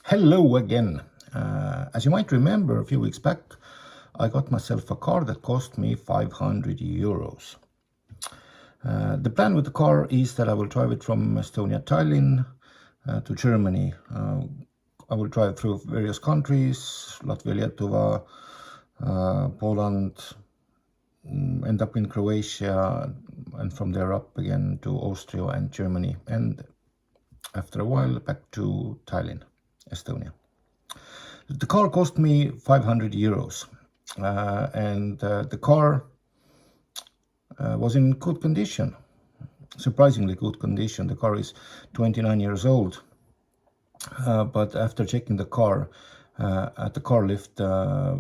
Hello again. As you might remember, a few weeks back, I got myself a car that cost me 500 euros. The plan with the car is that I will drive it from Estonia, Tallinn to Germany. I will drive through various countries, Latvia, Lietuva, Poland, end up in Croatia, and from there up again to Austria and Germany, and after a while back to Tallinn, Estonia. The car cost me 500 euros, and the car was in good condition, surprisingly good condition. The car is 29 years old, but after checking the car at the car lift, I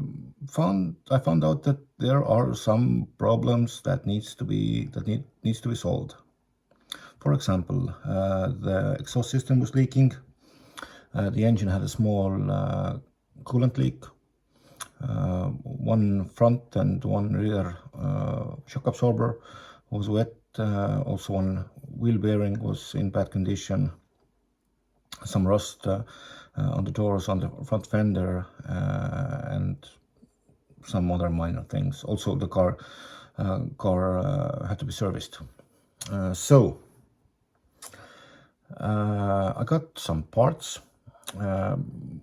found out that there are some problems that needs to be solved. For example, the exhaust system was leaking. The engine had a small coolant leak. One front and one rear shock absorber was wet. Also, one wheel bearing was in bad condition. Some rust on the doors, on the front fender, and some other minor things. Also, the car had to be serviced. So I got some parts. In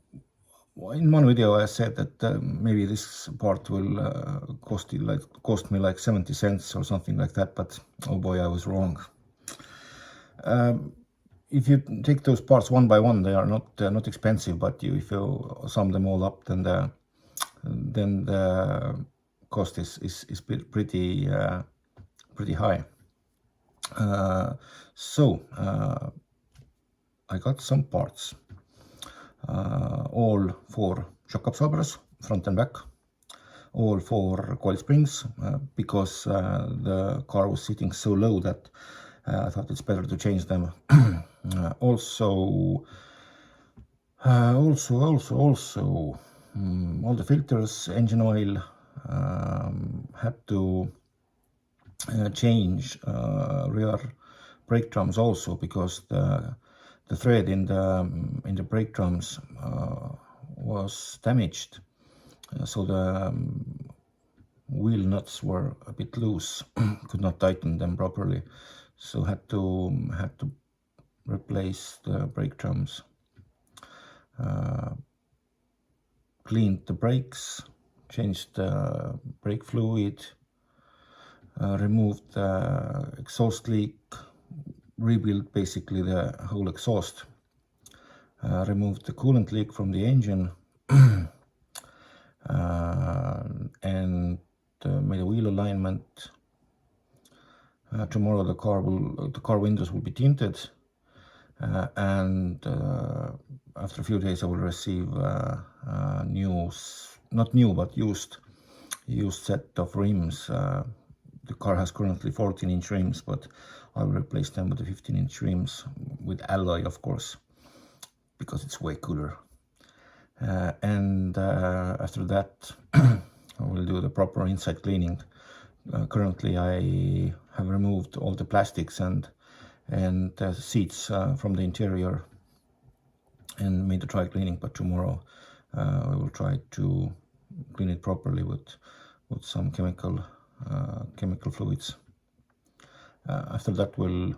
one video I said that maybe this part will cost me like 70 cents or something like that, but oh boy, I was wrong. If you take those parts one by one, they are not expensive, but if you sum them all up, then the cost is pretty high. So I got some parts. All 4 shock absorbers, front and back, all 4 coil springs, because the car was sitting so low that I thought it's better to change them. Also, all the filters, engine oil, had to change rear brake drums also, because the thread in the brake drums was damaged, so the wheel nuts were a bit loose. Could not tighten them properly, so had to replace the brake drums. Cleaned the brakes, changed the brake fluid, removed the exhaust leak, rebuilt basically the whole exhaust, removed the coolant leak from the engine, and made a wheel alignment. Tomorrow the car windows will be tinted, and after a few days I will receive not new but used set of rims. The car has currently 14-inch rims, but I will replace them with the 15-inch rims with alloy, of course, because it's way cooler. And after that, I will do the proper inside cleaning. Currently, I have removed all the plastics and seats from the interior and made a dry cleaning. But tomorrow, I will try to clean it properly with some chemical fluids. After that, we'll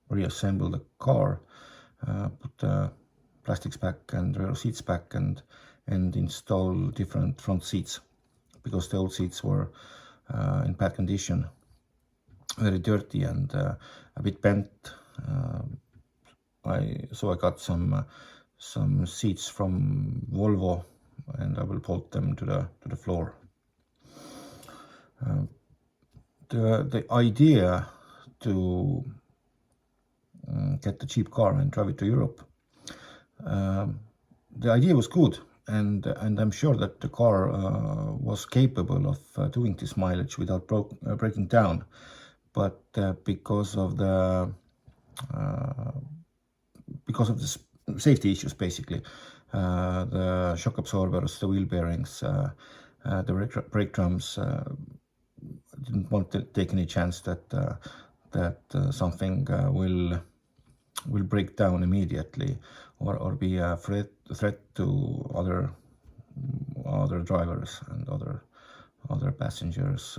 reassemble the car, put the plastics back and rear seats back, and install different front seats, because the old seats were in bad condition, very dirty and a bit bent. So I got some seats from Volvo, and I will bolt them to the floor. The idea to get the cheap car and drive it to Europe, the idea was good, and I'm sure that the car was capable of doing this mileage without breaking down, but because of the safety issues, basically, the shock absorbers, the wheel bearings, the brake drums, didn't want to take any chance that something will will break down immediately, or be a threat to other drivers and other passengers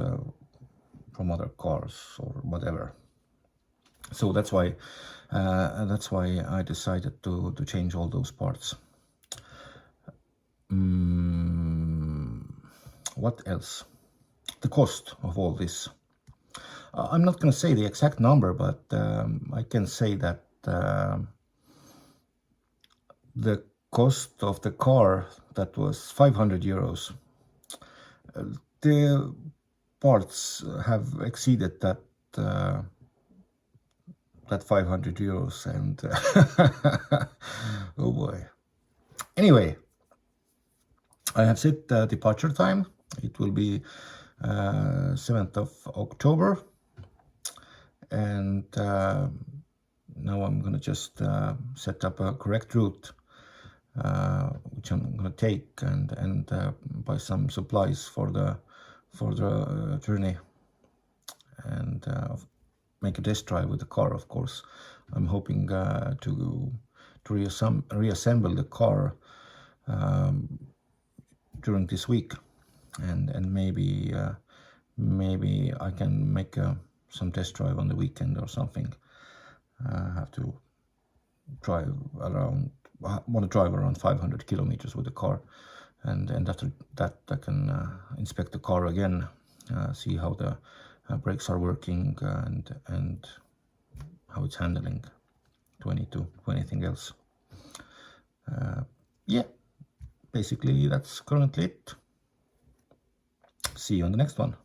from other cars or whatever. So that's why I decided to change all those parts. What else? The cost of all this. I'm not going to say the exact number, but I can say that the cost of the car, that was 500 euros. The parts have exceeded that 500 euros, and oh boy. Anyway, I have set the departure time. It will be 7th of October, and now I'm gonna just set up a correct route, which I'm gonna take, and buy some supplies for the journey, and make a test drive with the car. Of course, I'm hoping to reassemble the car during this week, and maybe I can make some test drive on the weekend or something. I have to drive around. I want to drive around 500 kilometers with the car, and after that I can inspect the car again, see how the brakes are working, and how it's handling, to anything else. Yeah, basically that's currently it. See you on the next one.